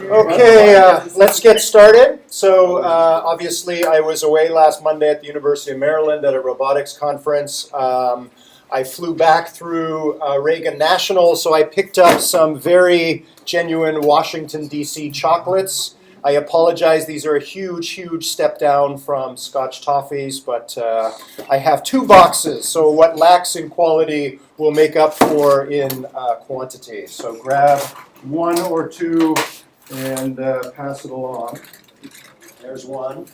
Okay, let's get started. So obviously I was away last Monday at the University of Maryland at a robotics conference. I flew back through Reagan National, so I picked up some very genuine Washington, D.C. chocolates. I apologize, these are a huge, huge step down from Scotch toffees, but I have 2 boxes, so what lacks in quality will make up for in quantity. So grab 1 or 2 and pass it along. There's 1.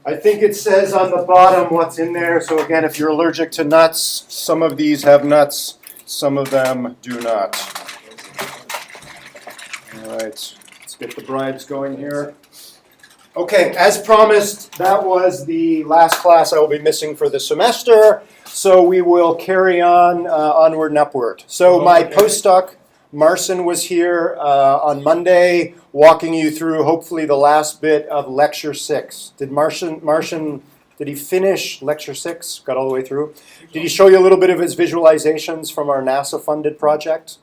I think it says on the bottom what's in there, so again, if you're allergic to nuts, some of these have nuts, some of them do not. All right. Get the bribes going here. Okay, as promised, that was the last class I will be missing for the semester, so we will carry on onward and upward. So my postdoc, Marcin, was here on Monday, walking you through hopefully the last bit of lecture 6. Did Marcin, did he finish lecture 6? Got all the way through? Did he show you a little bit of his visualizations from our NASA-funded project?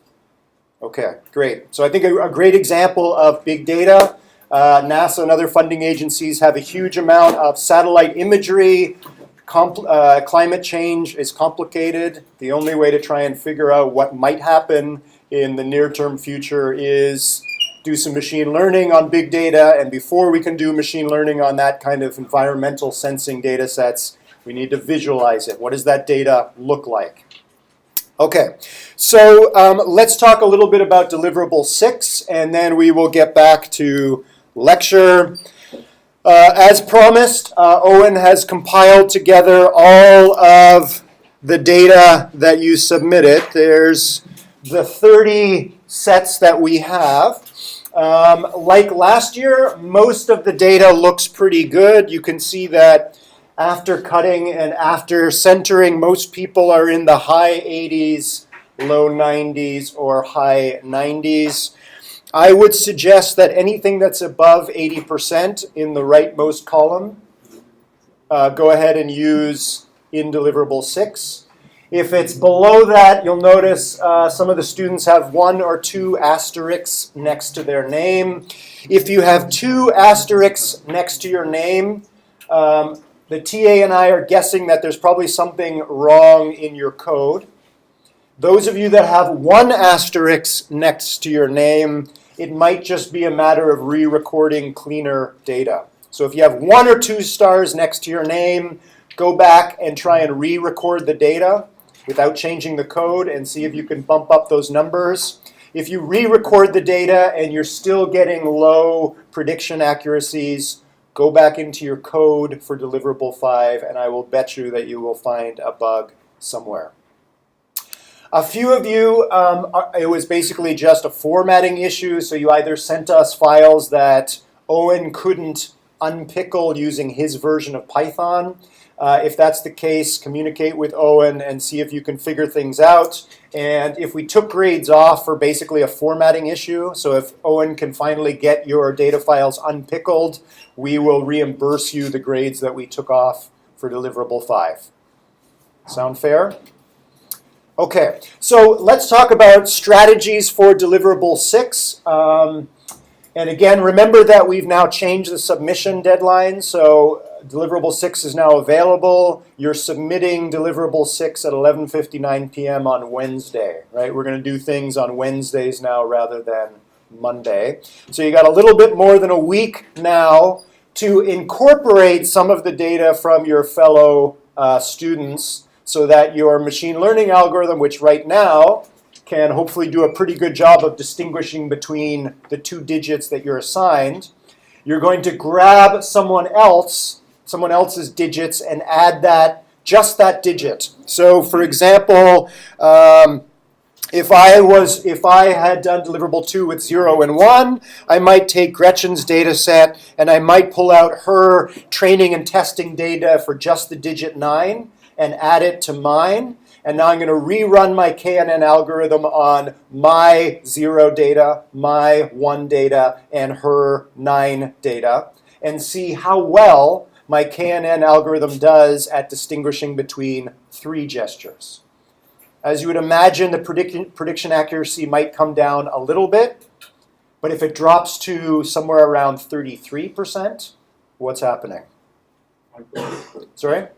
Okay, great. So I think a great example of big data. NASA and other funding agencies have a huge amount of satellite imagery. Climate change is complicated. The only way to try and figure out what might happen in the near-term future is do some machine learning on big data. And before we can do machine learning on that kind of environmental sensing data sets, we need to visualize it. What does that data look like? Okay, so let's talk a little bit about deliverable 6, and then we will get back to lecture. As promised, Owen has compiled together all of the data that you submitted. There's the 30 sets that we have. Like last year, most of the data looks pretty good. You can see that after cutting and after centering, most people are in the high 80s, low 90s, or high 90s. I would suggest that anything that's above 80% in the rightmost column, go ahead and use in deliverable 6. If it's below that, you'll notice some of the students have 1 or 2 asterisks next to their name. If you have 2 asterisks next to your name, the TA and I are guessing that there's probably something wrong in your code. Those of you that have 1 asterisk next to your name, it might just be a matter of re-recording cleaner data. So if you have 1 or 2 stars next to your name, go back and try and re-record the data without changing the code and see if you can bump up those numbers. If you re-record the data and you're still getting low prediction accuracies, go back into your code for deliverable 5, and I will bet you that you will find a bug somewhere. A few of you, it was basically just a formatting issue, so you either sent us files that Owen couldn't unpickle using his version of Python. If that's the case, communicate with Owen and see if you can figure things out. And if we took grades off for basically a formatting issue, so if Owen can finally get your data files unpickled, we will reimburse you the grades that we took off for deliverable 5. Sound fair? Okay, so let's talk about strategies for deliverable 6. And again, remember that we've now changed the submission deadline, so deliverable 6 is now available. You're submitting deliverable 6 at 11:59 p.m. on Wednesday, right? We're going to do things on Wednesdays now rather than Monday. So you got a little bit more than a week now to incorporate some of the data from your fellow students so that your machine learning algorithm, which right now can hopefully do a pretty good job of distinguishing between the 2 digits that you're assigned, you're going to grab someone else's digits and add just that digit. So for example, if I had done deliverable 2 with 0 and 1, I might take Gretchen's data set and I might pull out her training and testing data for just the digit 9 and add it to mine. And now I'm going to rerun my KNN algorithm on my 0 data, my 1 data, and her 9 data, and see how well my KNN algorithm does at distinguishing between 3 gestures. as you would imagine, the prediction accuracy might come down a little bit. But if it drops to somewhere around 33%, what's happening? Sorry?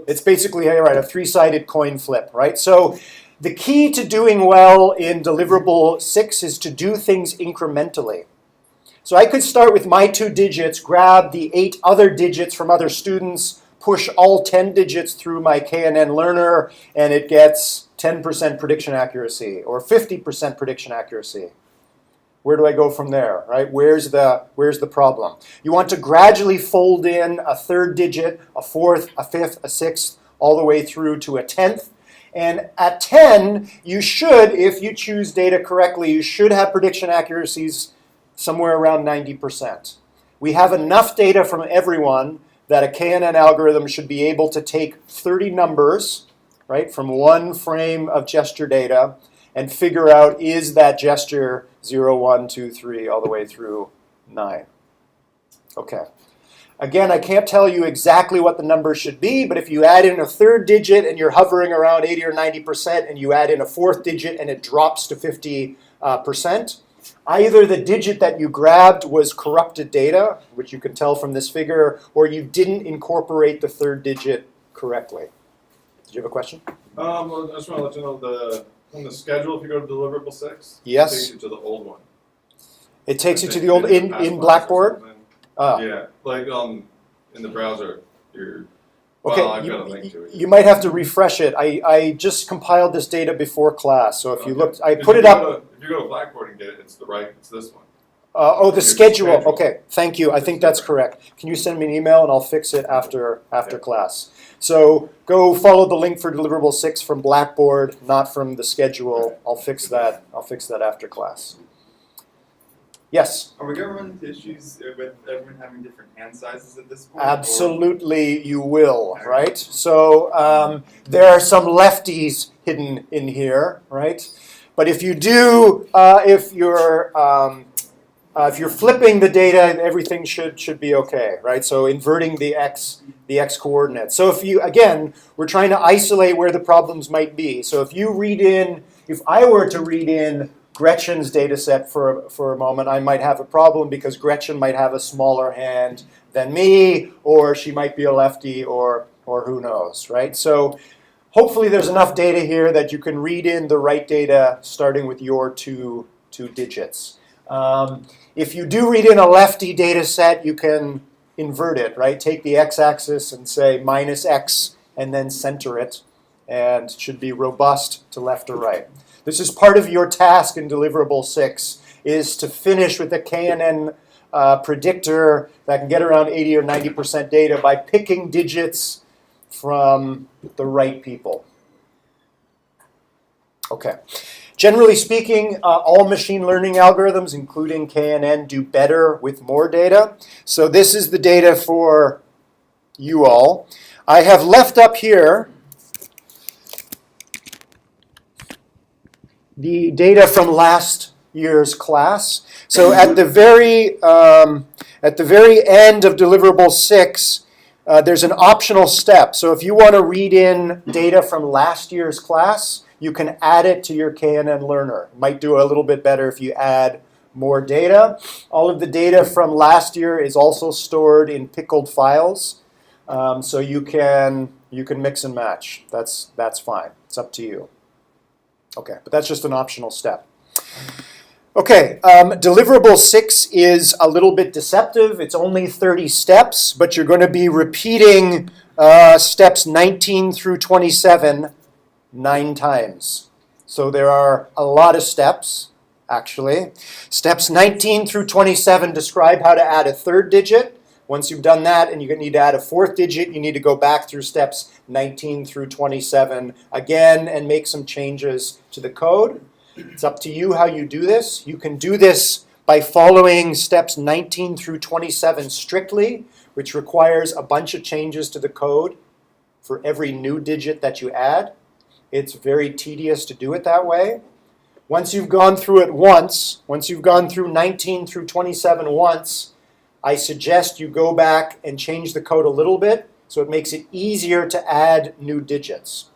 It's basically, right, a three-sided coin flip, right? So the key to doing well in deliverable 6 is to do things incrementally. So I could start with my 2 digits, grab the 8 other digits from other students, push all 10 digits through my KNN learner, and it gets 10% prediction accuracy or 50% prediction accuracy. Where do I go from there, right? Where's the problem? You want to gradually fold in a 3rd digit, a 4th, a 5th, a 6th, all the way through to a 10th. And at 10, you should, if you choose data correctly, you should have prediction accuracies somewhere around 90%. We have enough data from everyone that a KNN algorithm should be able to take 30 numbers, right, from one frame of gesture data and figure out, is that gesture 0, 1, 2, 3, all the way through 9. Okay. Again, I can't tell you exactly what the number should be, but if you add in a 3rd digit and you're hovering around 80 or 90%, and you add in a 4th digit and it drops to 50%, either the digit that you grabbed was corrupted data, which you can tell from this figure, or you didn't incorporate the 3rd digit correctly. Did you have a question? Well, I just want to let you know from the schedule, if you go to deliverable 6, yes, it takes you to the old one. It takes you to the old in Blackboard. Yeah, like in the browser, you're. Well, Okay, I've got a link to it. you might have to refresh it. I just compiled this data before class, so if you looked, I If put you it go up. If you go to Blackboard and get it, it's this one. The Here's the schedule. schedule. Okay, thank you. I think that's correct. Can you send me an email and I'll fix it after class. So go follow the link for deliverable 6 from Blackboard, not from the schedule. I'll fix that. I'll fix that after class. Yes? Are we going to run into issues with everyone having different hand sizes at this point? Absolutely, you will, right? So there are some lefties hidden in here, right? But if you do, if you're flipping the data, everything should be okay, right? So inverting the x coordinates. So we're trying to isolate where the problems might be. So if I were to read in Gretchen's data set for a moment, I might have a problem because Gretchen might have a smaller hand than me, or she might be a lefty, or who knows, right? So hopefully there's enough data here that you can read in the right data starting with your two digits. If you do read in a lefty data set, you can invert it, right? Take the x-axis and say minus x and then center it, and it should be robust to left or right. This is part of your task in deliverable 6, is to finish with a KNN predictor that can get around 80 or 90% data by picking digits from the right people. Okay. Generally speaking, all machine learning algorithms, including KNN, do better with more data. So this is the data for you all. I have left up here the data from last year's class. So at the very end of deliverable 6, there's an optional step. So if you want to read in data from last year's class, you can add it to your KNN learner. It might do a little bit better if you add more data. All of the data from last year is also stored in pickled files, so you can mix and match. That's fine. It's up to you. Okay, but that's just an optional step. Okay, deliverable 6 is a little bit deceptive. It's only 30 steps, but you're going to be repeating steps 19 through 27 9 times. So there are a lot of steps, actually. Steps 19 through 27 describe how to add a 3rd digit. Once you've done that and you need to add a 4th digit, you need to go back through steps 19 through 27 again and make some changes to the code. It's up to you how you do this. You can do this by following steps 19 through 27 strictly, which requires a bunch of changes to the code for every new digit that you add. It's very tedious to do it that way. Once you've gone through it once, once you've gone through 19 through 27 once, I suggest you go back and change the code a little bit so it makes it easier to add new digits.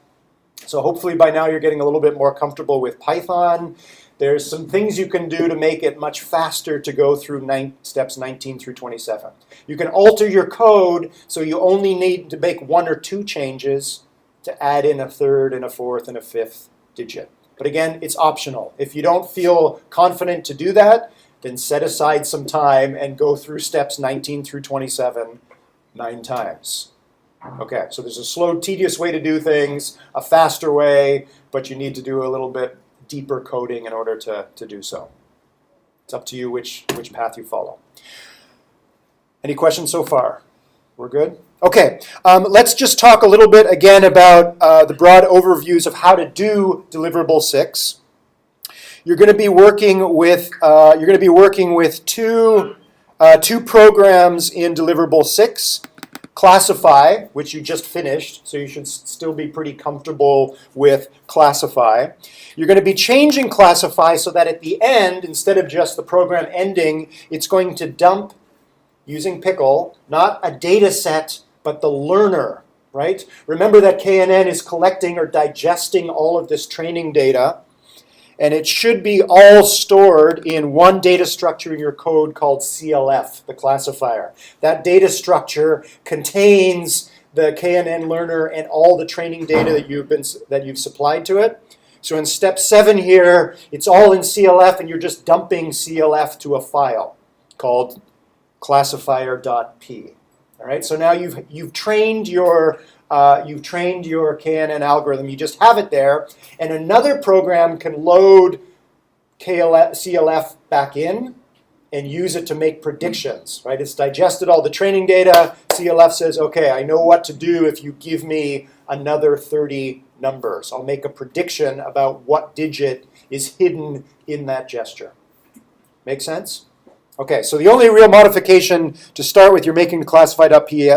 So hopefully by now you're getting a little bit more comfortable with Python. There's some things you can do to make it much faster to go through steps 19 through 27. You can alter your code so you only need to make 1 or 2 changes to add in a third and a fourth and a fifth digit. But again, it's optional. If you don't feel confident to do that, then set aside some time and go through steps 19 through 27 9 times. Okay, so there's a slow, tedious way to do things, a faster way, but you need to do a little bit deeper coding in order to do so. It's up to you which path you follow. Any questions so far? We're good? Okay, let's just talk a little bit again about the broad overviews of how to do deliverable 6. You're going to be working with two programs in deliverable 6. Classify, which you just finished, so you should still be pretty comfortable with classify. You're going to be changing classify so that at the end, instead of just the program ending, it's going to dump, using pickle, not a data set, but the learner, right? Remember that KNN is collecting or digesting all of this training data, and it should be all stored in one data structure in your code called CLF, the classifier. That data structure contains the KNN learner and all the training data that you've supplied to it. So in step 7 here, it's all in CLF, and you're just dumping CLF to a file called classifier.p. All right. So now you've trained your KNN algorithm. You just have it there, and another program can load CLF back in and use it to make predictions, right? It's digested all the training data. CLF says, okay, I know what to do if you give me another 30 numbers. I'll make a prediction about what digit is hidden in that gesture. Make sense? Okay, so the only real modification to start with, you're making the classified.p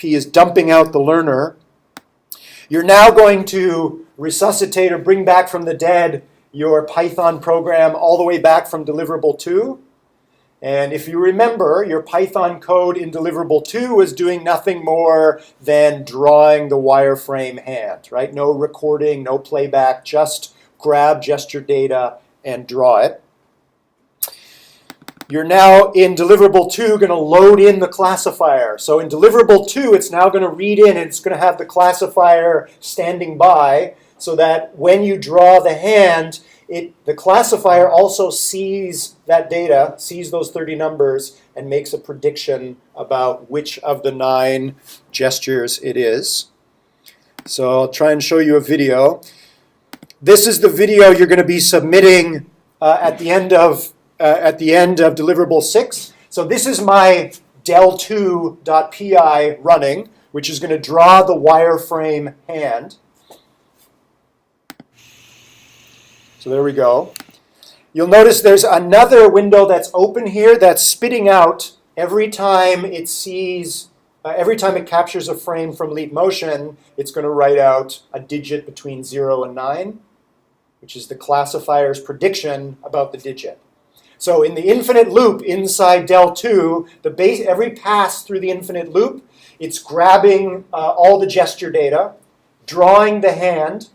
is dumping out the learner. You're now going to resuscitate or bring back from the dead your Python program all the way back from deliverable 2. And if you remember, your Python code in deliverable 2 was doing nothing more than drawing the wireframe hand, right? No recording, no playback, just grab gesture data and draw it. You're now in deliverable 2 going to load in the classifier. So in deliverable 2, it's now going to read in, and it's going to have the classifier standing by so that when you draw the hand, the classifier also sees that data, sees those 30 numbers, and makes a prediction about which of the 9 gestures it is. So I'll try and show you a video. This is the video you're going to be submitting at the end of deliverable 6. So this is my del2.py running, which is going to draw the wireframe hand. So there we go. You'll notice there's another window that's open here that's spitting out every time it sees, every time it captures a frame from leap motion, it's going to write out a digit between 0 and 9, which is the classifier's prediction about the digit. So in the infinite loop inside del2, every pass through the infinite loop, it's grabbing all the gesture data, drawing the hand,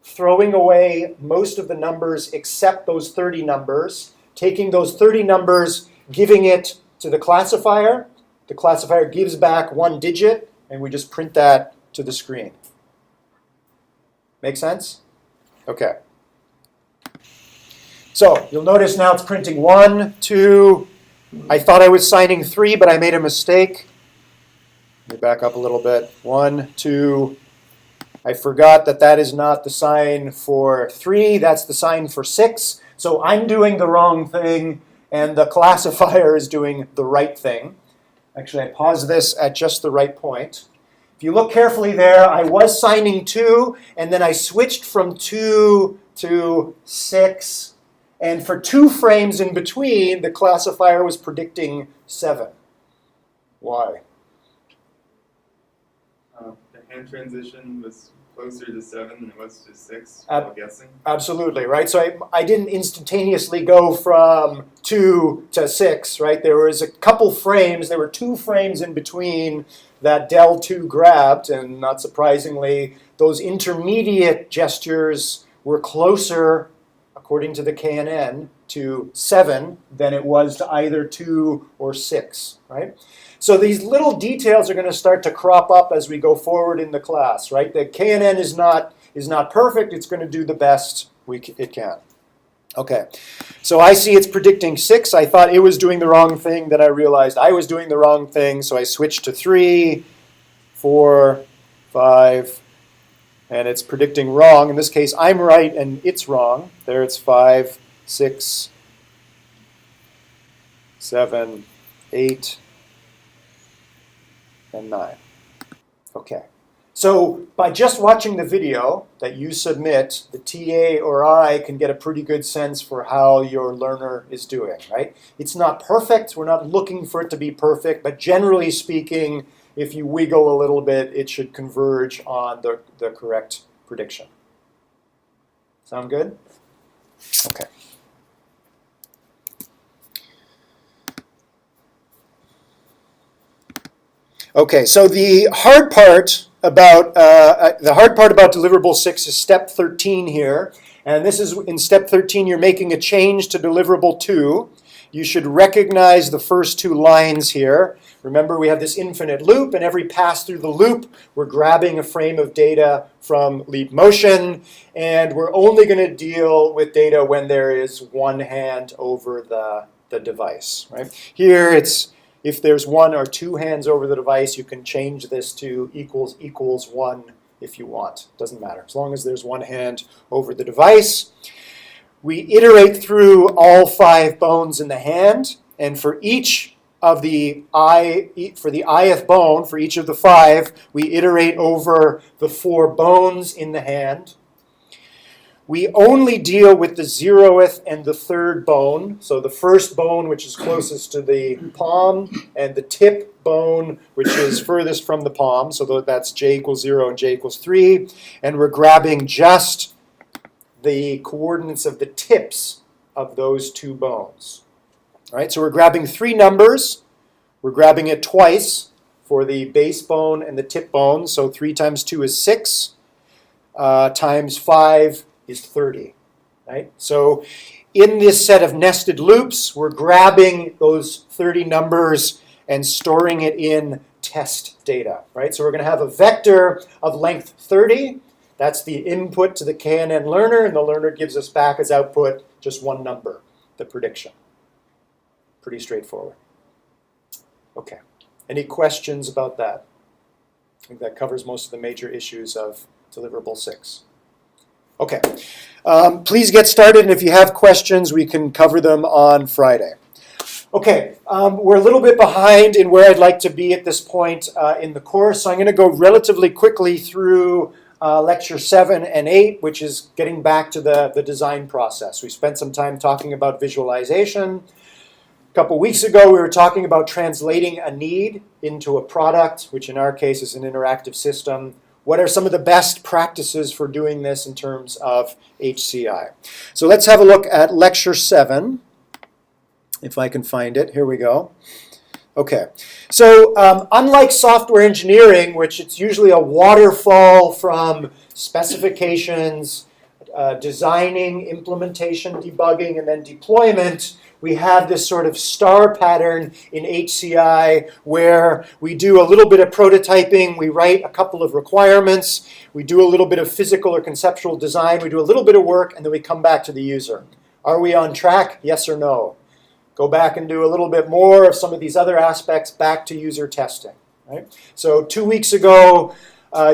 throwing away most of the numbers except those 30 numbers, taking those 30 numbers, giving it to the classifier. The classifier gives back 1 digit, and we just print that to the screen. Make sense? Okay. So you'll notice now it's printing 1, 2. I thought I was signing 3, but I made a mistake. Let me back up a little bit. 1, 2. I forgot that is not the sign for 3. That's the sign for 6. So I'm doing the wrong thing, and the classifier is doing the right thing. Actually, I paused this at just the right point. If you look carefully there, I was signing 2, and then I switched from 2 to 6. And for 2 frames in between, the classifier was predicting 7. Why? The hand transition was closer to 7 than it was to 6, I'm guessing. Absolutely, right? So I didn't instantaneously go from 2 to 6, right? There was a couple frames, there were 2 frames in between that del2 grabbed, and not surprisingly, those intermediate gestures were closer, according to the KNN, to 7 than it was to either 2 or 6, right? So these little details are going to start to crop up as we go forward in the class, right? The KNN is not perfect. It's going to do the best it can. Okay, so I see it's predicting 6. I thought it was doing the wrong thing. Then I realized I was doing the wrong thing. So I switched to 3, 4, 5, and it's predicting wrong. In this case, I'm right and it's wrong. There it's 5, 6, 7, 8, and 9. Okay. So by just watching the video that you submit, the TA or I can get a pretty good sense for how your learner is doing, right? It's not perfect. We're not looking for it to be perfect, but generally speaking, if you wiggle a little bit, it should converge on the correct prediction. Sound good? Okay. Okay, so the hard part about deliverable 6 is step 13 here, and this is in step 13. You're making a change to deliverable 2. You should recognize the first 2 lines here. Remember, we have this infinite loop, and every pass through the loop, we're grabbing a frame of data from leap motion, and we're only going to deal with data when there is one hand over the device. Right? Here, it's if there's 1 or 2 hands over the device, you can change this to equals 1 if you want. Doesn't matter, as long as there's 1 hand over the device. We iterate through all 5 bones in the hand, and for each of the ith bone, for each of the 5, we iterate over the 4 bones in the hand. We only deal with the 0th and the 3rd bone, so the first bone, which is closest to the palm, and the tip bone, which is furthest from the palm, so that's j equals 0 and j equals 3, and we're grabbing just the coordinates of the tips of those 2 bones. All right, so we're grabbing 3 numbers. We're grabbing it twice for the base bone and the tip bone, so 3 times 2 is 6, times 5 is 30, right? So in this set of nested loops, we're grabbing those 30 numbers and storing it in test data, right? So we're going to have a vector of length 30. That's the input to the KNN learner, and the learner gives us back as output just 1 number, the prediction. Pretty straightforward. Okay. Any questions about that? I think that covers most of the major issues of deliverable 6. Okay, please get started, and if you have questions, we can cover them on Friday. Okay, we're a little bit behind in where I'd like to be at this point in the course, so I'm going to go relatively quickly through lecture 7 and 8, which is getting back to the design process. We spent some time talking about visualization. A couple weeks ago, we were talking about translating a need into a product, which in our case is an interactive system. What are some of the best practices for doing this in terms of HCI? So let's have a look at lecture 7, if I can find it. Here we go. Okay, so unlike software engineering, which it's usually a waterfall from specifications, designing, implementation, debugging, and then deployment, we have this sort of star pattern in HCI where we do a little bit of prototyping, we write a couple of requirements, we do a little bit of physical or conceptual design, we do a little bit of work, and then we come back to the user. Are we on track? Yes or no? Go back and do a little bit more of some of these other aspects, back to user testing. Right? So 2 weeks ago,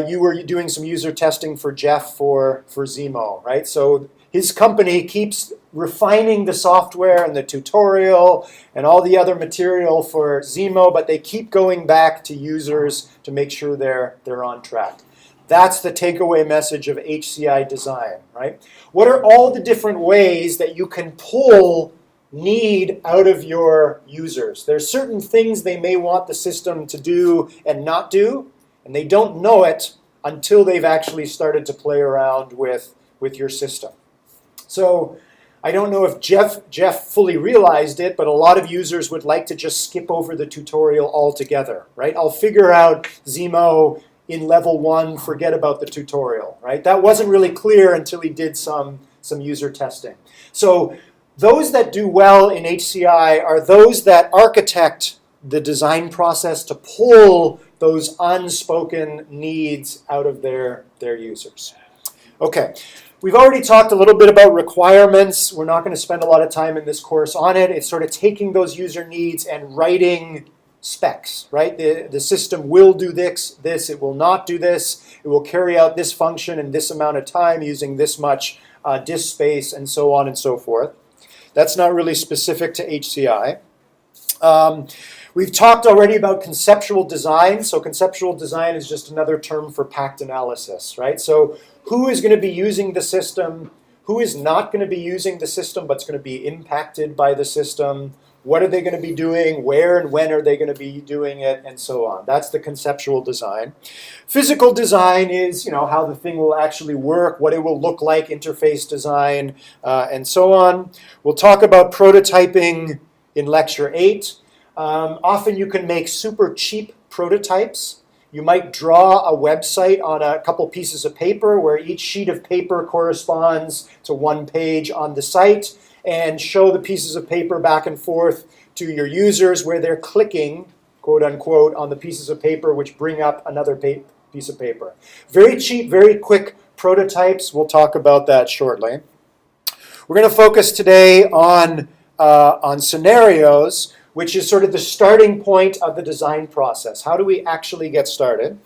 you were doing some user testing for Jeff for Zemo, right? So his company keeps refining the software and the tutorial and all the other material for Zemo, but they keep going back to users to make sure they're on track. That's the takeaway message of HCI design, right? What are all the different ways that you can pull need out of your users? There's certain things they may want the system to do and not do, and they don't know it until they've actually started to play around with your system. So I don't know if Jeff fully realized it, but a lot of users would like to just skip over the tutorial altogether, right? I'll figure out Zemo in level 1, forget about the tutorial, right? That wasn't really clear until he did some user testing. So those that do well in HCI are those that architect the design process to pull those unspoken needs out of their users. Okay, we've already talked a little bit about requirements. We're not going to spend a lot of time in this course on it. It's sort of taking those user needs and writing specs, right? The system will do this, it will not do this, it will carry out this function in this amount of time using this much disk space, and so on and so forth. That's not really specific to HCI. We've talked already about conceptual design. So conceptual design is just another term for packed analysis, right? So who is going to be using the system? Who is not going to be using the system but's going to be impacted by the system? What are they going to be doing? Where and when are they going to be doing it? And so on. That's the conceptual design. Physical design is, how the thing will actually work, what it will look like, interface design, and so on. We'll talk about prototyping in Lecture 8. Often you can make super cheap prototypes. You might draw a website on a couple pieces of paper where each sheet of paper corresponds to one page on the site, and show the pieces of paper back and forth to your users where they're clicking, quote unquote, on the pieces of paper which bring up another piece of paper. Very cheap, very quick prototypes. We'll talk about that shortly. We're going to focus today on scenarios, which is sort of the starting point of the design process. How do we actually get started?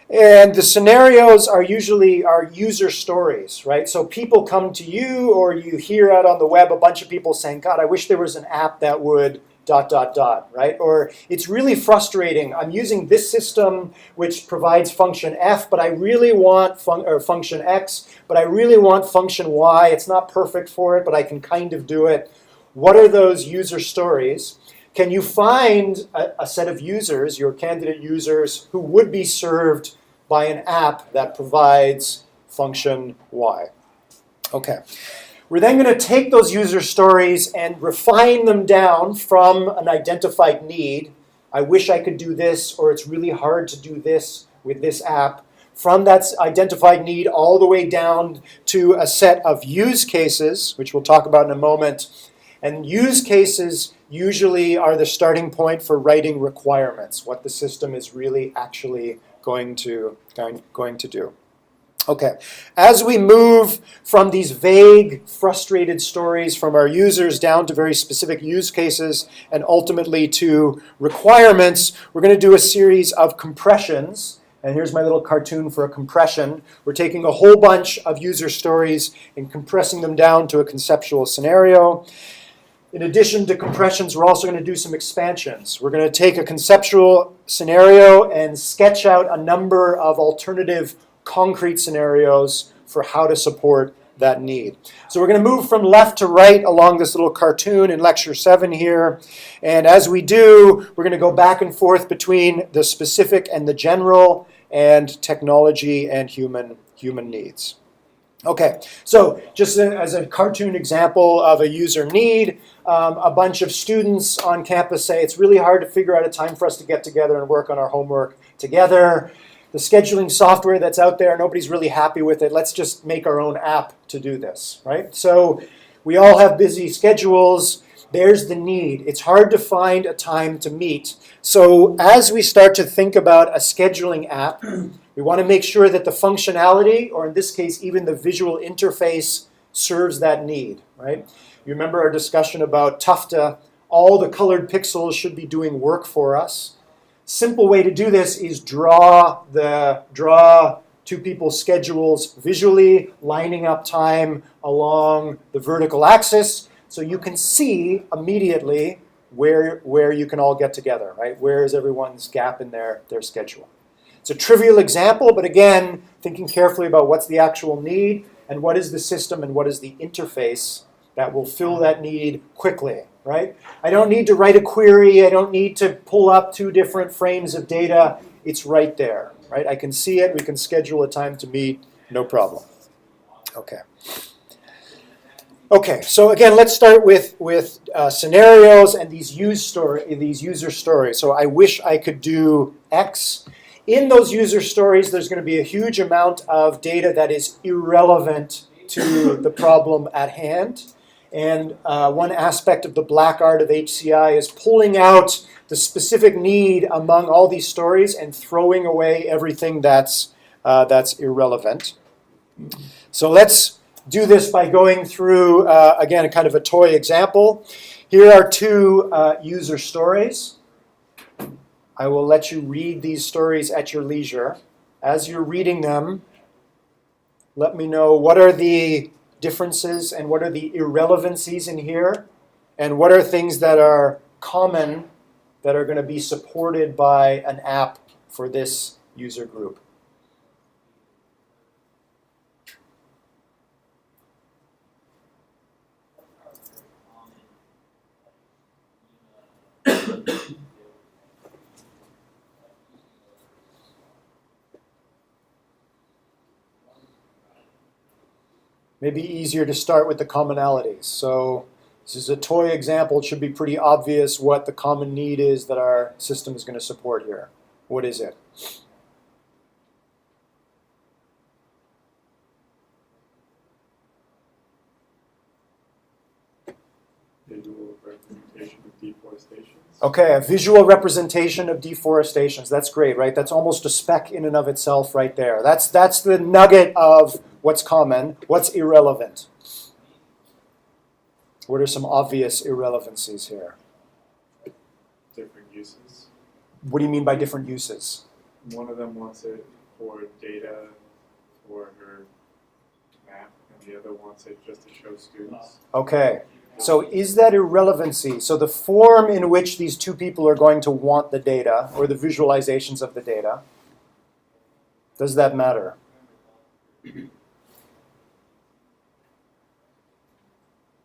And the scenarios are usually our user stories, right? So people come to you, or you hear out on the web a bunch of people saying, God, I wish there was an app that would ... right? Or it's really frustrating. I'm using this system which provides function F, but I really want function X, but I really want function Y. It's not perfect for it, but I can kind of do it. What are those user stories? Can you find a set of users, your candidate users, who would be served by an app that provides function Y? Okay. We're then going to take those user stories and refine them down from an identified need. I wish I could do this, or it's really hard to do this with this app. From that identified need all the way down to a set of use cases, which we'll talk about in a moment. And use cases usually are the starting point for writing requirements, what the system is really actually going to do. Okay, as we move from these vague, frustrated stories from our users down to very specific use cases and ultimately to requirements, we're going to do a series of compressions. And here's my little cartoon for a compression. We're taking a whole bunch of user stories and compressing them down to a conceptual scenario. In addition to compressions, we're also going to do some expansions. We're going to take a conceptual scenario and sketch out a number of alternative concrete scenarios for how to support that need. So we're going to move from left to right along this little cartoon in Lecture 7 here. And as we do, we're going to go back and forth between the specific and the general, and technology and human needs. Okay, so just as a cartoon example of a user need, a bunch of students on campus say it's really hard to figure out a time for us to get together and work on our homework together. The scheduling software that's out there, nobody's really happy with it. Let's just make our own app to do this, right? So we all have busy schedules. There's the need. It's hard to find a time to meet. So as we start to think about a scheduling app, we want to make sure that the functionality, or in this case, even the visual interface, serves that need, right? You remember our discussion about Tufta. All the colored pixels should be doing work for us. Simple way to do this is draw two people's schedules visually, lining up time along the vertical axis, so you can see immediately where you can all get together, right? Where is everyone's gap in their schedule? It's a trivial example, but again, thinking carefully about what's the actual need and what is the system and what is the interface that will fill that need quickly, right? I don't need to write a query. I don't need to pull up two different frames of data. It's right there, right? I can see it. We can schedule a time to meet, no problem. Okay. Okay, so again, let's start with scenarios and these user stories. So I wish I could do X. In those user stories, there's going to be a huge amount of data that is irrelevant to the problem at hand. And one aspect of the black art of HCI is pulling out the specific need among all these stories and throwing away everything that's irrelevant. So let's do this by going through, again, a kind of a toy example. Here are two user stories. I will let you read these stories at your leisure. As you're reading them, let me know what are the differences and what are the irrelevancies in here, and what are things that are common that are going to be supported by an app for this user group. Maybe easier to start with the commonalities. So this is a toy example. It should be pretty obvious what the common need is that our system is going to support here. What is it? Visual representation of deforestation. Okay, a visual representation of deforestations. That's great, right? That's almost a spec in and of itself right there. That's the nugget of what's common, what's irrelevant. What are some obvious irrelevancies here? Different uses. What do you mean by different uses? One of them wants it for data for her map, and the other wants it just to show students. Okay, so is that irrelevancy? So the form in which these two people are going to want the data, or the visualizations of the data, does that matter?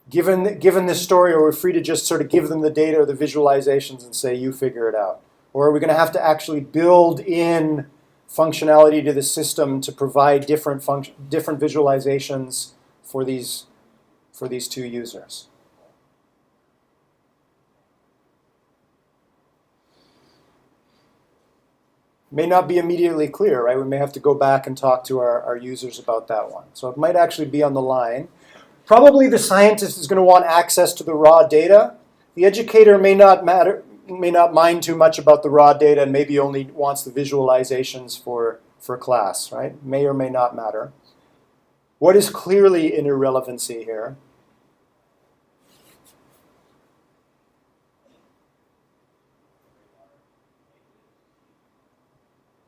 Given this story, are we free to just sort of give them the data or the visualizations and say, you figure it out? Or are we going to have to actually build in functionality to the system to provide different visualizations for these two users? May not be immediately clear, right? We may have to go back and talk to our users about that one. So it might actually be on the line. Probably the scientist is going to want access to the raw data. The educator may not mind too much about the raw data and maybe only wants the visualizations for class, right? May or may not matter. What is clearly an irrelevancy here?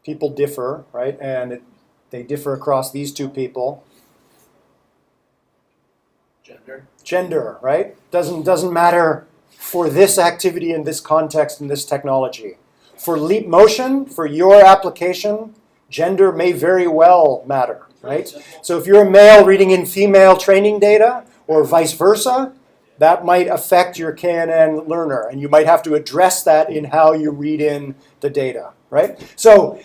People differ, right? And they differ across these two people. Gender, right? Doesn't matter for this activity in this context in this technology. For Leap Motion, for your application, gender may very well matter, right? So if you're a male reading in female training data or vice versa, that might affect your KNN learner, and you might have to address that in how you read in the data, right? So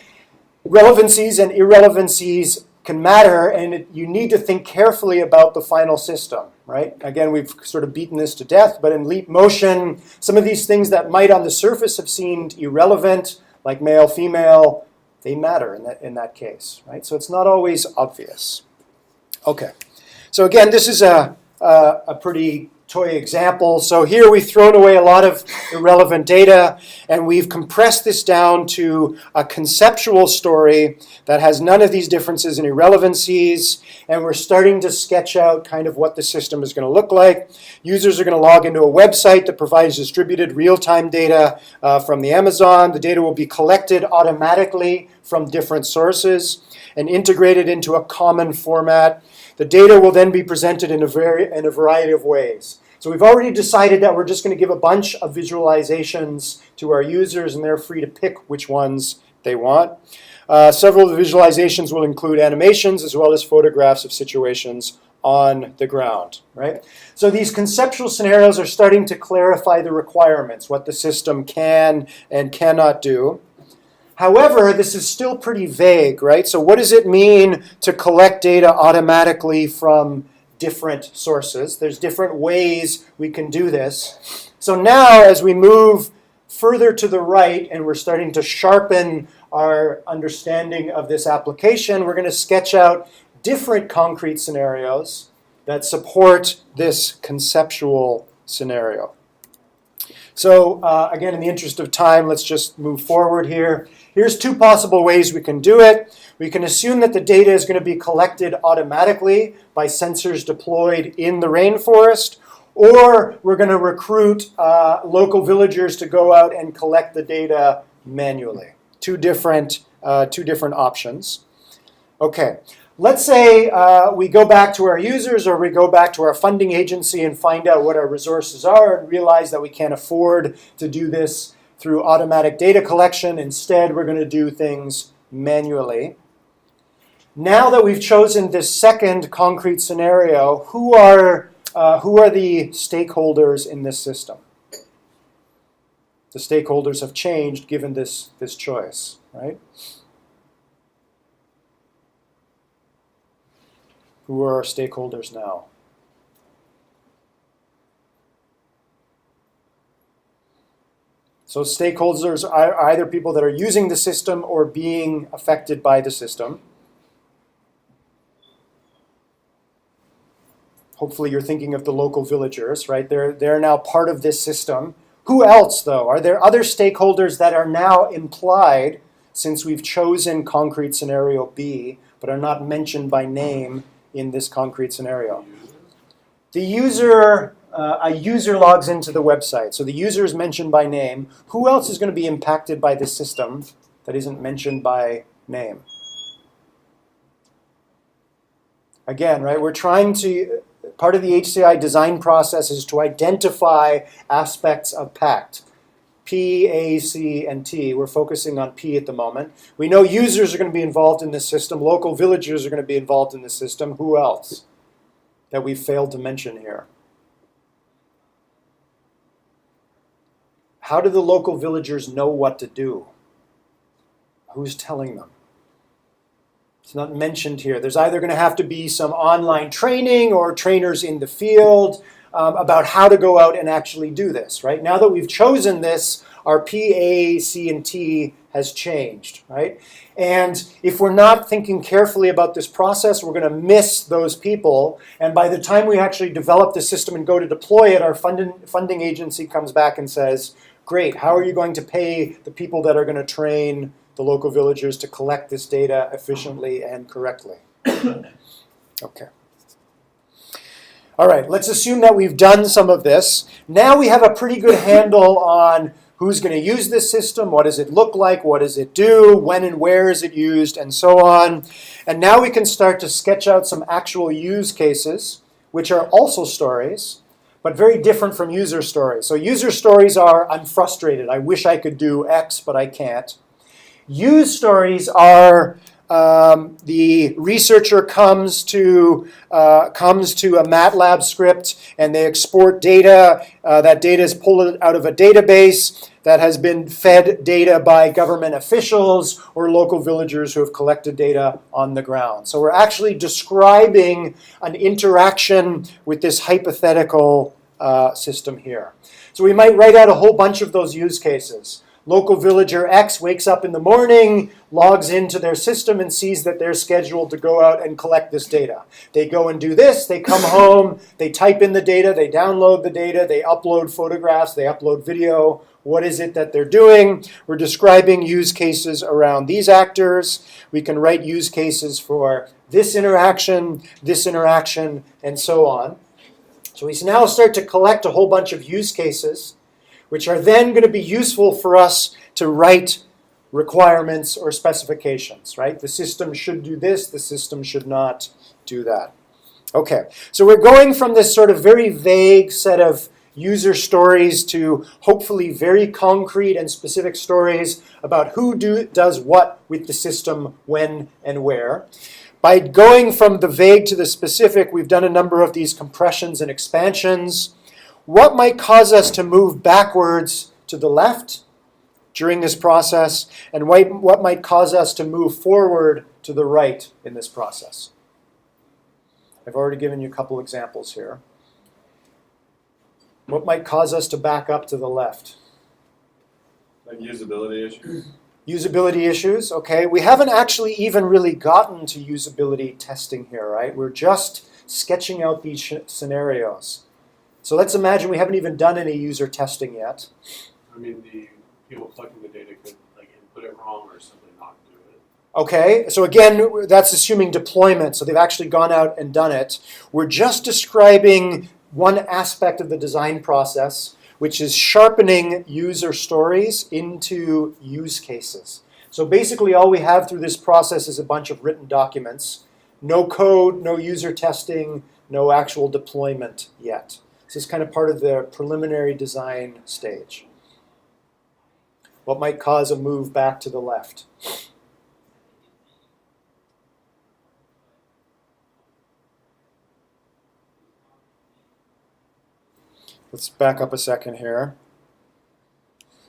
relevancies and irrelevancies can matter, and you need to think carefully about the final system, right? Again, we've sort of beaten this to death, but in Leap Motion, some of these things that might on the surface have seemed irrelevant, like male, female, they matter in that case, right? So it's not always obvious. Okay, so again, this is a pretty toy example. So here we've thrown away a lot of irrelevant data, and we've compressed this down to a conceptual story that has none of these differences and irrelevancies, and we're starting to sketch out kind of what the system is going to look like. Users are going to log into a website that provides distributed real-time data from the Amazon. The data will be collected automatically from different sources and integrated into a common format. The data will then be presented in a variety of ways. So we've already decided that we're just going to give a bunch of visualizations to our users, and they're free to pick which ones they want. Several of the visualizations will include animations as well as photographs of situations on the ground, right? So these conceptual scenarios are starting to clarify the requirements, what the system can and cannot do. However, this is still pretty vague, right? So what does it mean to collect data automatically from different sources? There's different ways we can do this. So now, as we move further to the right and we're starting to sharpen our understanding of this application, we're going to sketch out different concrete scenarios that support this conceptual scenario. So again, in the interest of time, let's just move forward here. Here's two possible ways we can do it. We can assume that the data is going to be collected automatically by sensors deployed in the rainforest, or we're going to recruit local villagers to go out and collect the data manually. Two different options. Okay, let's say we go back to our users or we go back to our funding agency and find out what our resources are and realize that we can't afford to do this through automatic data collection. Instead, we're going to do things manually. Now that we've chosen this second concrete scenario, who are the stakeholders in this system? The stakeholders have changed given this choice, right? Who are our stakeholders now? So stakeholders are either people that are using the system or being affected by the system. Hopefully you're thinking of the local villagers, right? They're now part of this system. Who else, though? Are there other stakeholders that are now implied since we've chosen concrete scenario B, but are not mentioned by name in this concrete scenario? The user, a user logs into the website. So the user is mentioned by name. Who else is going to be impacted by this system that isn't mentioned by name? Again, right, we're trying to... Part of the HCI design process is to identify aspects of PACT. P, A, C, and T. We're focusing on P at the moment. We know users are going to be involved in this system. Local villagers are going to be involved in the system. Who else that we failed to mention here? How do the local villagers know what to do? Who's telling them? It's not mentioned here. There's either going to have to be some online training or trainers in the field about how to go out and actually do this, right? Now that we've chosen this, our P, A, C, and T has changed, right? And if we're not thinking carefully about this process, we're going to miss those people. And by the time we actually develop the system and go to deploy it, our funding agency comes back and says, great, how are you going to pay the people that are going to train the local villagers to collect this data efficiently and correctly? Okay. All right, let's assume that we've done some of this. Now we have a pretty good handle on who's going to use this system, what does it look like, what does it do, when and where is it used, and so on. And now we can start to sketch out some actual use cases, which are also stories, but very different from user stories. So user stories are, I'm frustrated, I wish I could do X, but I can't. Use stories are the researcher comes to a MATLAB script and they export data. That data is pulled out of a database that has been fed data by government officials or local villagers who have collected data on the ground. So we're actually describing an interaction with this hypothetical system here. So we might write out a whole bunch of those use cases. Local villager X wakes up in the morning, logs into their system and sees that they're scheduled to go out and collect this data. They go and do this, they come home, they type in the data, they download the data, they upload photographs, they upload video. What is it that they're doing? We're describing use cases around these actors. We can write use cases for this interaction, and so on. So we now start to collect a whole bunch of use cases, which are then going to be useful for us to write requirements or specifications, right? The system should do this, the system should not do that. Okay, so we're going from this sort of very vague set of user stories to hopefully very concrete and specific stories about who does what with the system, when and where. By going from the vague to the specific, we've done a number of these compressions and expansions. What might cause us to move backwards to the left during this process, and what might cause us to move forward to the right in this process? I've already given you a couple examples here. What might cause us to back up to the left? Like usability issues. Usability issues, okay. We haven't actually even really gotten to usability testing here, right? We're just sketching out these scenarios. So let's imagine we haven't even done any user testing yet. I mean, the people collecting the data could like input it wrong or simply not do it. Okay, so again, that's assuming deployment, so they've actually gone out and done it. We're just describing one aspect of the design process, which is sharpening user stories into use cases. So basically all we have through this process is a bunch of written documents. No code, no user testing, no actual deployment yet. This is kind of part of the preliminary design stage. What might cause a move back to the left? Let's back up a second here.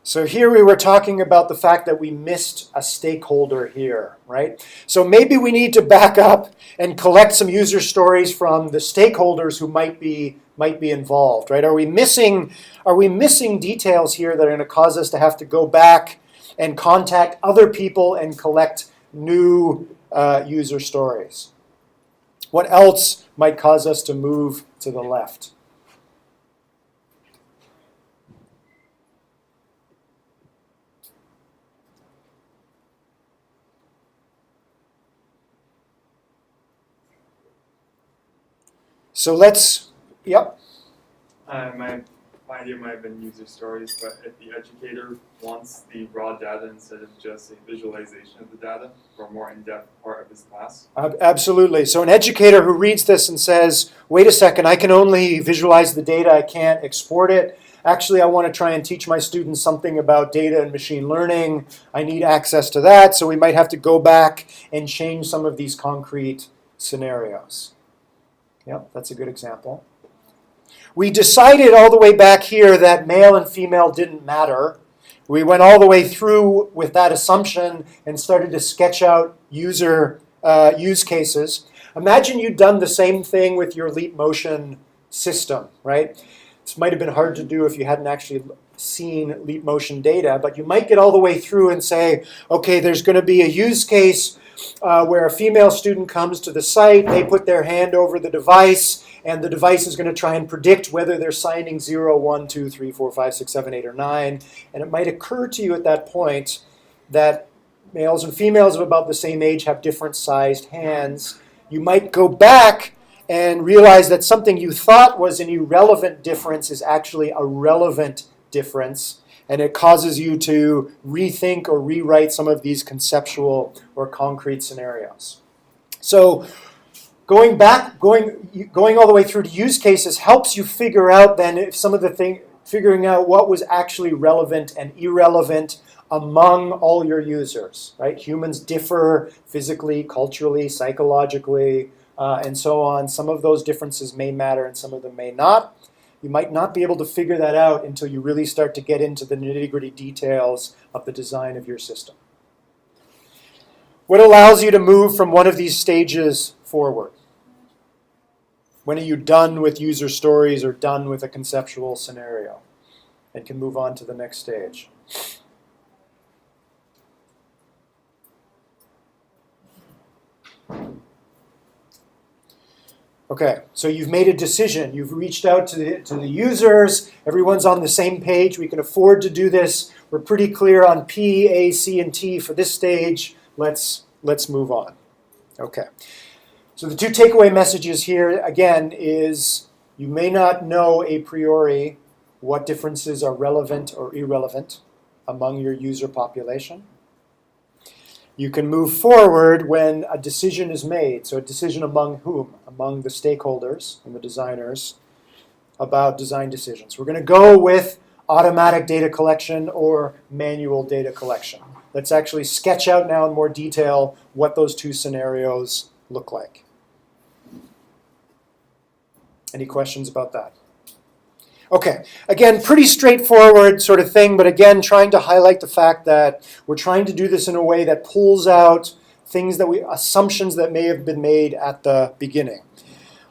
So here we were talking about the fact that we missed a stakeholder here, right? So maybe we need to back up and collect some user stories from the stakeholders who might be involved, right? Are we missing details here that are going to cause us to have to go back and contact other people and collect new user stories? What else might cause us to move to the left? So let's, yep. My idea might have been user stories, but if the educator wants the raw data instead of just a visualization of the data for a more in-depth part of his class. Absolutely. So an educator who reads this and says, wait a second, I can only visualize the data, I can't export it. Actually, I want to try and teach my students something about data and machine learning. I need access to that, so we might have to go back and change some of these concrete scenarios. Yep, that's a good example. We decided all the way back here that male and female didn't matter. We went all the way through with that assumption and started to sketch out use cases. Imagine you'd done the same thing with your leap motion system, right? This might have been hard to do if you hadn't actually seen leap motion data, but you might get all the way through and say, okay, there's going to be a use case where a female student comes to the site, they put their hand over the device, and the device is going to try and predict whether they're signing 0, 1, 2, 3, 4, 5, 6, 7, 8, or 9. And it might occur to you at that point that males and females of about the same age have different sized hands. You might go back and realize that something you thought was an irrelevant difference is actually a relevant difference. And it causes you to rethink or rewrite some of these conceptual or concrete scenarios. So going all the way through to use cases helps you figure out then if some of the figuring out what was actually relevant and irrelevant among all your users, right? Humans differ physically, culturally, psychologically, and so on. Some of those differences may matter and some of them may not. You might not be able to figure that out until you really start to get into the nitty-gritty details of the design of your system. What allows you to move from one of these stages forward? When are you done with user stories or done with a conceptual scenario and can move on to the next stage? Okay, so you've made a decision. You've reached out to the users. Everyone's on the same page. We can afford to do this. We're pretty clear on P, A, C, and T for this stage. Let's move on. Okay. So the two takeaway messages here, again, is you may not know a priori what differences are relevant or irrelevant among your user population. You can move forward when a decision is made. So a decision among whom? Among the stakeholders and the designers about design decisions. We're going to go with automatic data collection or manual data collection. Let's actually sketch out now in more detail what those two scenarios look like. Any questions about that? Okay, again, pretty straightforward sort of thing, but again, trying to highlight the fact that we're trying to do this in a way that pulls out assumptions that may have been made at the beginning.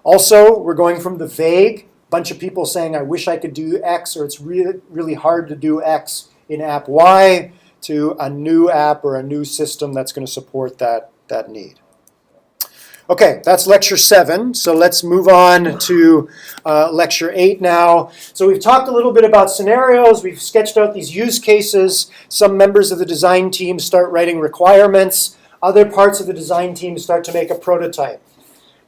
Also, we're going from the vague bunch of people saying, I wish I could do X, or it's really, really hard to do X in app Y, to a new app or a new system that's going to support that need. Okay, that's lecture 7. So let's move on to lecture 8 now. So we've talked a little bit about scenarios. We've sketched out these use cases. Some members of the design team start writing requirements. Other parts of the design team start to make a prototype.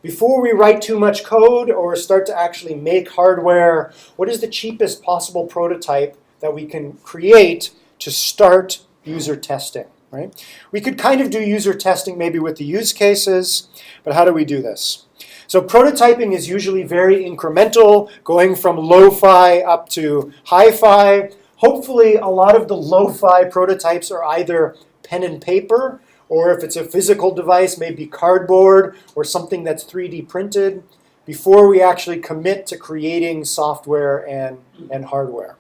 Before we write too much code or start to actually make hardware, what is the cheapest possible prototype that we can create to start user testing? Right? We could kind of do user testing maybe with the use cases, but how do we do this? So prototyping is usually very incremental, going from lo-fi up to hi-fi. Hopefully a lot of the lo-fi prototypes are either pen and paper, or if it's a physical device, maybe cardboard or something that's 3D printed, before we actually commit to creating software and hardware.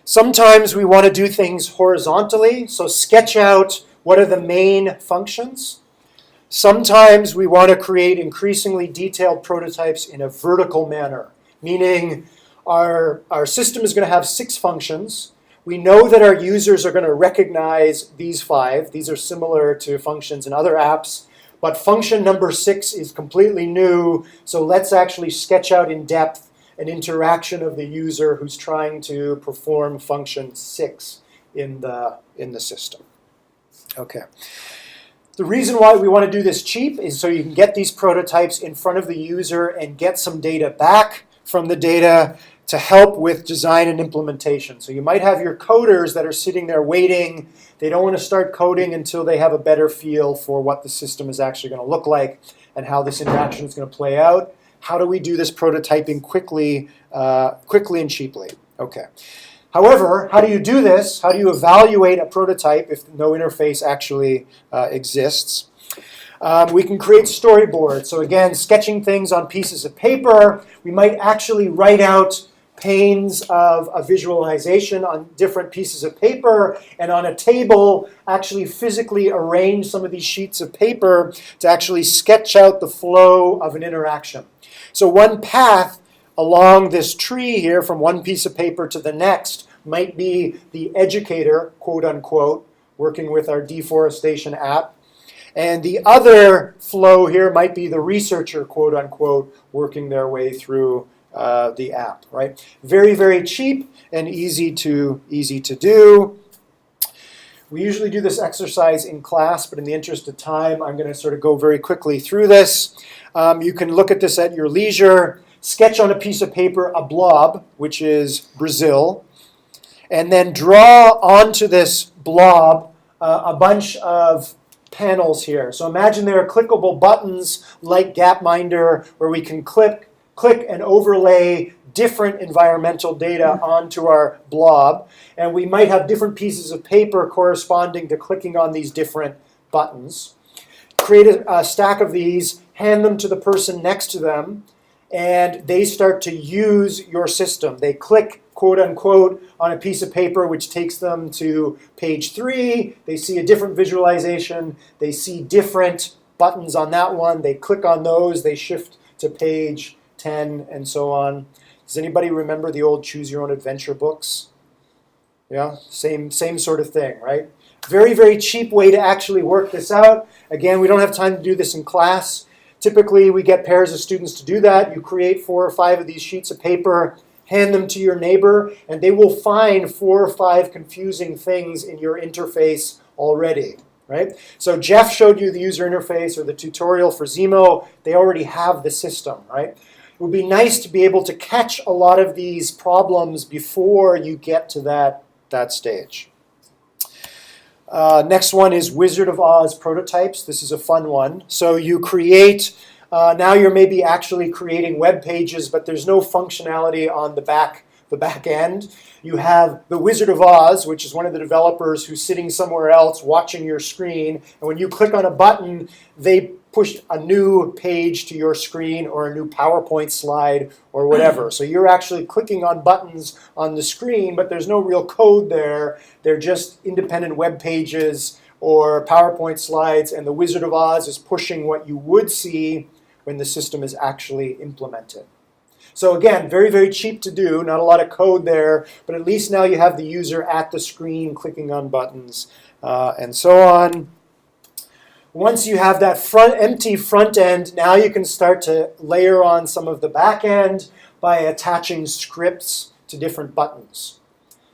Sometimes we want to do things horizontally, so sketch out what are the main functions. Sometimes we want to create increasingly detailed prototypes in a vertical manner, meaning our system is going to have 6 functions. We know that our users are going to recognize these 5. These are similar to functions in other apps, but function number 6 is completely new, so let's actually sketch out in depth an interaction of the user who's trying to perform function 6 in the system. Okay. The reason why we want to do this cheap is so you can get these prototypes in front of the user and get some data back from the data to help with design and implementation. So you might have your coders that are sitting there waiting. They don't want to start coding until they have a better feel for what the system is actually going to look like and how this interaction is going to play out. How do we do this prototyping quickly and cheaply? Okay. However, how do you do this? How do you evaluate a prototype if no interface actually exists? We can create storyboards. So again, sketching things on pieces of paper. We might actually write out panes of a visualization on different pieces of paper, and on a table actually physically arrange some of these sheets of paper to actually sketch out the flow of an interaction. So one path along this tree here from one piece of paper to the next might be the educator, quote unquote, working with our deforestation app. And the other flow here might be the researcher, quote unquote, working their way through the app, right? Very, very cheap and easy to do. We usually do this exercise in class, but in the interest of time, I'm going to sort of go very quickly through this. You can look at this at your leisure. Sketch on a piece of paper a blob, which is Brazil, and then draw onto this blob a bunch of panels here. So imagine there are clickable buttons like Gapminder where we can click and overlay different environmental data onto our blob, and we might have different pieces of paper corresponding to clicking on these different buttons. Create a stack of these, hand them to the person next to them, and they start to use your system. They click, quote unquote, on a piece of paper which takes them to page 3. They see a different visualization. They see different buttons on that one. They click on those. They shift to page 10 and so on. Does anybody remember the old Choose Your Own Adventure books? Yeah, same sort of thing, right? Very, very cheap way to actually work this out. Again, we don't have time to do this in class. Typically, we get pairs of students to do that. You create 4 or 5 of these sheets of paper, hand them to your neighbor, and they will find 4 or 5 confusing things in your interface already, right? So Jeff showed you the user interface or the tutorial for Zemo. They already have the system, right? It would be nice to be able to catch a lot of these problems before you get to that stage. Next one is Wizard of Oz prototypes. This is a fun one. So you create, now you're maybe actually creating web pages, but there's no functionality on the back end. You have the Wizard of Oz, which is one of the developers who's sitting somewhere else watching your screen. And when you click on a button, they push a new page to your screen or a new PowerPoint slide or whatever. So you're actually clicking on buttons on the screen, but there's no real code there. They're just independent web pages or PowerPoint slides, and the Wizard of Oz is pushing what you would see when the system is actually implemented. So again, very, very cheap to do, not a lot of code there, but at least now you have the user at the screen clicking on buttons and so on. Once you have that empty front end, now you can start to layer on some of the back end by attaching scripts to different buttons.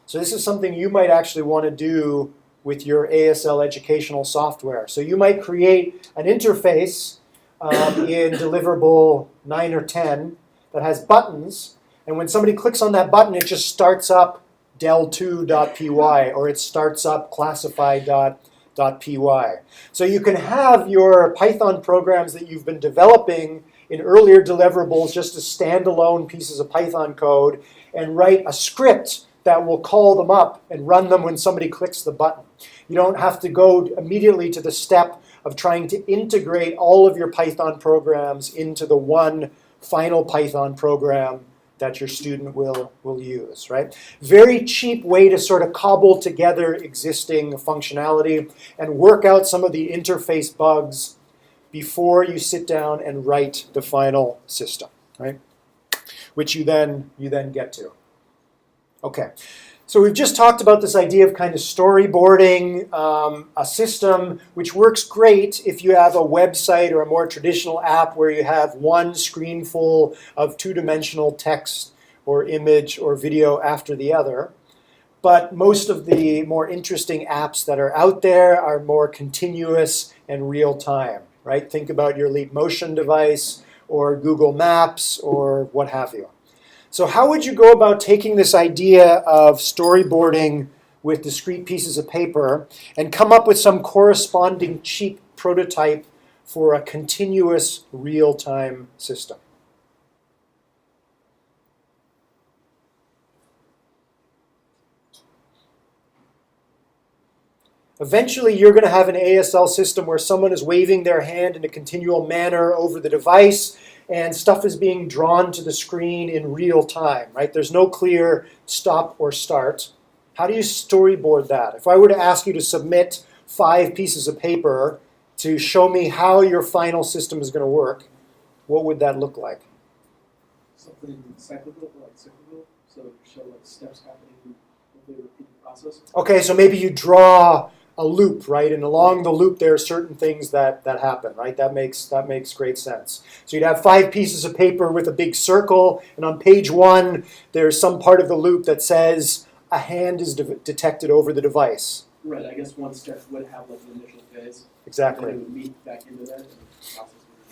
So this is something you might actually want to do with your ASL educational software. So you might create an interface in deliverable 9 or 10 that has buttons, and when somebody clicks on that button, it just starts up del2.py, or it starts up classify.py. So you can have your Python programs that you've been developing in earlier deliverables just as standalone pieces of Python code and write a script that will call them up and run them when somebody clicks the button. You don't have to go immediately to the step of trying to integrate all of your Python programs into the one final Python program that your student will use, right? Very cheap way to sort of cobble together existing functionality and work out some of the interface bugs before you sit down and write the final system, right? Which you then get to. Okay, so we've just talked about this idea of kind of storyboarding a system, which works great if you have a website or a more traditional app where you have one screen full of two-dimensional text or image or video after the other. But most of the more interesting apps that are out there are more continuous and real-time, right? Think about your Leap Motion device or Google Maps or what have you. So how would you go about taking this idea of storyboarding with discrete pieces of paper and come up with some corresponding cheap prototype for a continuous real-time system? Eventually, you're going to have an ASL system where someone is waving their hand in a continual manner over the device, and stuff is being drawn to the screen in real time, right? There's no clear stop or start. How do you storyboard that? If I were to ask you to submit 5 pieces of paper to show me how your final system is going to work, what would that look like? Something cyclical, so show like steps happening, hopefully repeat the process. Okay, so maybe you draw a loop, right? And along the loop, there are certain things that happen, right? That makes great sense. So you'd have 5 pieces of paper with a big circle, and on page 1, there's some part of the loop that says a hand is detected over the device. Right, I guess one step would have like an initial phase. Exactly. And then it would meet back into that and the process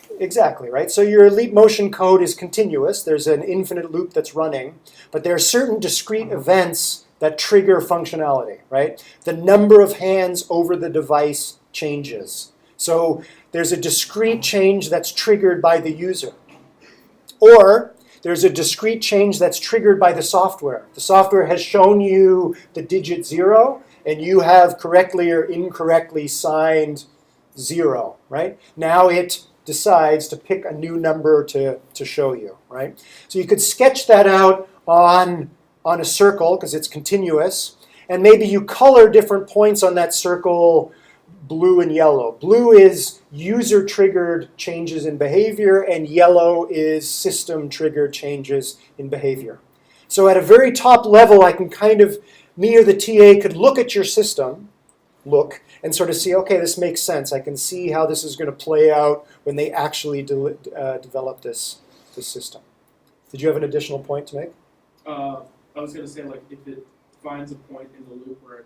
would Exactly, right? So your Leap Motion code is continuous. There's an infinite loop that's running, but there are certain discrete events that trigger functionality, right? The number of hands over the device changes. So there's a discrete change that's triggered by the user. Or there's a discrete change that's triggered by the software. The software has shown you the digit 0, and you have correctly or incorrectly signed 0, right? Now it decides to pick a new number to show you, right? So you could sketch that out on a circle because it's continuous, and maybe you color different points on that circle blue and yellow. Blue is user-triggered changes in behavior, and yellow is system-triggered changes in behavior. So at a very top level, I can kind of, me or the TA could look at your system, and sort of see, okay, this makes sense. I can see how this is going to play out when they actually develop this system. Did you have an additional point to make? I was going to say, like, if it finds a point in the loop where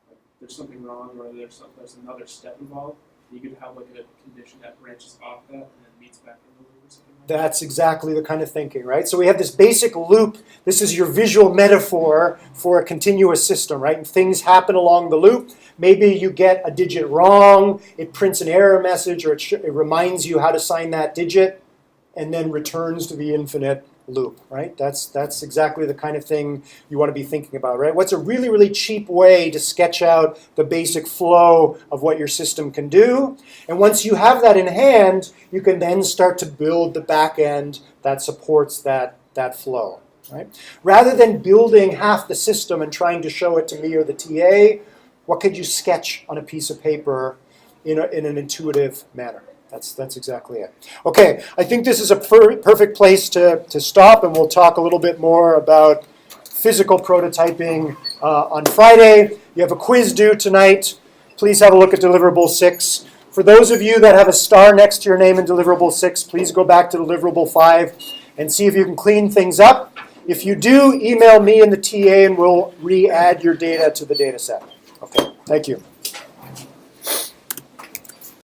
like, there's something wrong or there's another step involved, you could have like a condition that branches off that and then meets back in the loop or something like that. That's exactly the kind of thinking, right? So we have this basic loop. This is your visual metaphor for a continuous system, right? And things happen along the loop. Maybe you get a digit wrong, it prints an error message, or it reminds you how to sign that digit, and then returns to the infinite loop, right? That's exactly the kind of thing you want to be thinking about, right? What's a really, really cheap way to sketch out the basic flow of what your system can do? And once you have that in hand, you can then start to build the back end that supports that flow, right? Rather than building half the system and trying to show it to me or the TA, what could you sketch on a piece of paper in an intuitive manner? That's exactly it. Okay, I think this is a perfect place to stop, and we'll talk a little bit more about physical prototyping on Friday. You have a quiz due tonight. Please have a look at Deliverable 6. For those of you that have a star next to your name in Deliverable 6, please go back to Deliverable 5 and see if you can clean things up. If you do, email me and the TA, and we'll re-add your data to the data set. Okay, thank you.